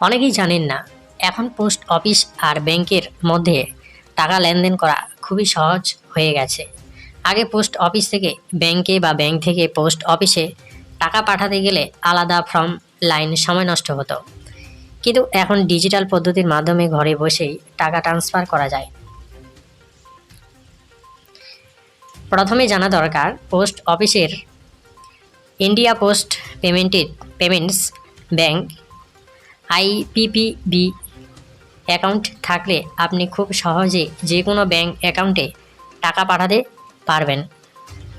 অনেকেই জানেন না, এখন পোস্ট অফিস আর ব্যাংকের মধ্যে টাকা লেনদেন করা খুবই সহজ হয়ে গেছে। আগে পোস্ট অফিস থেকে ব্যাংকে বা ব্যাংক থেকে পোস্ট অফিসে টাকা পাঠাতে গেলে আলাদা ফর্ম, লাইন, সময় নষ্ট হতো। কিন্তু এখন ডিজিটাল পদ্ধতির মাধ্যমে ঘরে বসেই টাকা ট্রান্সফার করা যায়। প্রথমে জানা দরকার পোস্ট অফিসের India post payments bank IPPB account থাকলে আপনি খুব সহজে যে কোনো ব্যাংক অ্যাকাউন্টে টাকা পাঠাতে পারবেন।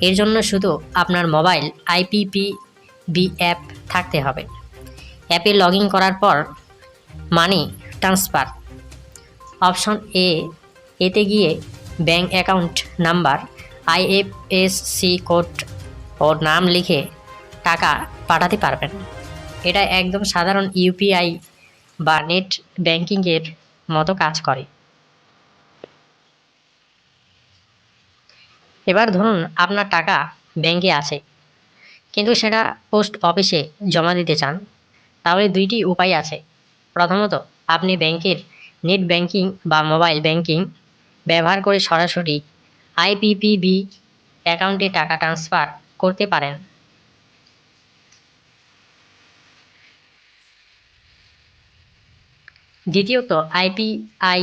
এর জন্য শুধু আপনার মোবাইল IPPB অ্যাপ থাকতে হবে। অ্যাপে লগ ইন করার পর মানি ট্রান্সফার অপশন এতে গিয়ে bank account number, IFSC code ও নাম লিখে টাকা পাঠাতে পারবেন। এটা একদম সাধারণ UPI বা নেট ব্যাংকিংয়ের মতো কাজ করে। এবার ধরুন আপনার টাকা ব্যাংকে আছে, কিন্তু সেটা পোস্ট অফিসে জমা দিতে চান, তাহলে দুইটি উপায় আছে। প্রথমত, আপনি ব্যাংকের নেট ব্যাংকিং বা মোবাইল ব্যাংকিং ব্যবহার করে সরাসরি IPPB অ্যাকাউন্টে টাকা ট্রান্সফার করতে পারেন। দ্বিতীয়ত, IPI,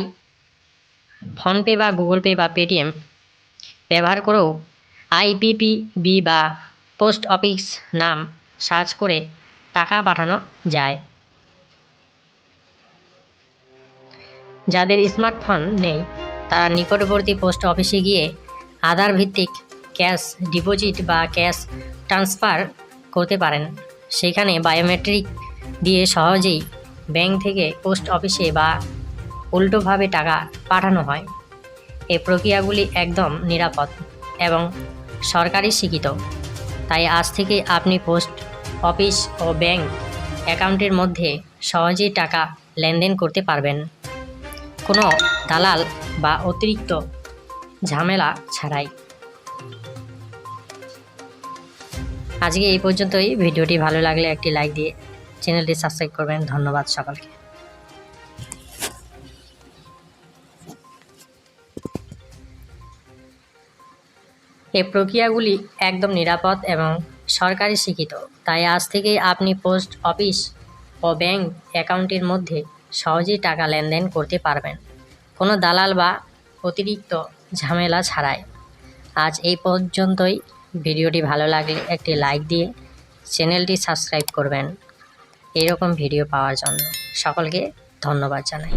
ফোনপে বা গুগল পে বা পেটিএম ব্যবহার করেও IPPB বা পোস্ট অফিস নাম সার্চ করে টাকা পাঠানো যায়। যাদের স্মার্টফোন নেই তারা নিকটবর্তী পোস্ট অফিসে গিয়ে আধার ভিত্তিক ক্যাশ ডিপোজিট বা ক্যাশ ট্রান্সফার করতে পারেন। সেখানে বায়োমেট্রিক দিয়ে সহজেই ব্যাংক থেকে পোস্ট অফিসে বা উল্টোভাবে টাকা পাঠানো হয়। এই প্রক্রিয়াগুলি একদম নিরাপদ এবং সরকারি স্বীকৃত। তাই আজ থেকে আপনি পোস্ট অফিস ও ব্যাংক অ্যাকাউন্টের মধ্যে সহজেই টাকা লেনদেন করতে পারবেন, কোনো দালাল বা অতিরিক্ত ঝামেলা ছাড়াই। আজকে এই পর্যন্তই। ভিডিওটি ভালো লাগলে একটি লাইক দিয়ে চ্যানেলটি সাবস্ক্রাইব করবেন। ধন্যবাদ সকলকে। এই প্রক্রিয়াগুলি একদম নিরাপদ এবং সরকারি স্বীকৃত। তাই আজ থেকেই আপনি পোস্ট অফিস ও ব্যাংক অ্যাকাউন্টের মধ্যে সহজেই টাকা লেনদেন করতে পারবেন, কোনো দালাল বা অতিরিক্ত ঝামেলা ছাড়াই। আজ এই পর্যন্তই। ভিডিওটি ভালো লাগলে একটি লাইক দিয়ে চ্যানেলটি সাবস্ক্রাইব করবেন এরকম ভিডিও পাওয়ার জন্য। সকলকে ধন্যবাদ জানাই।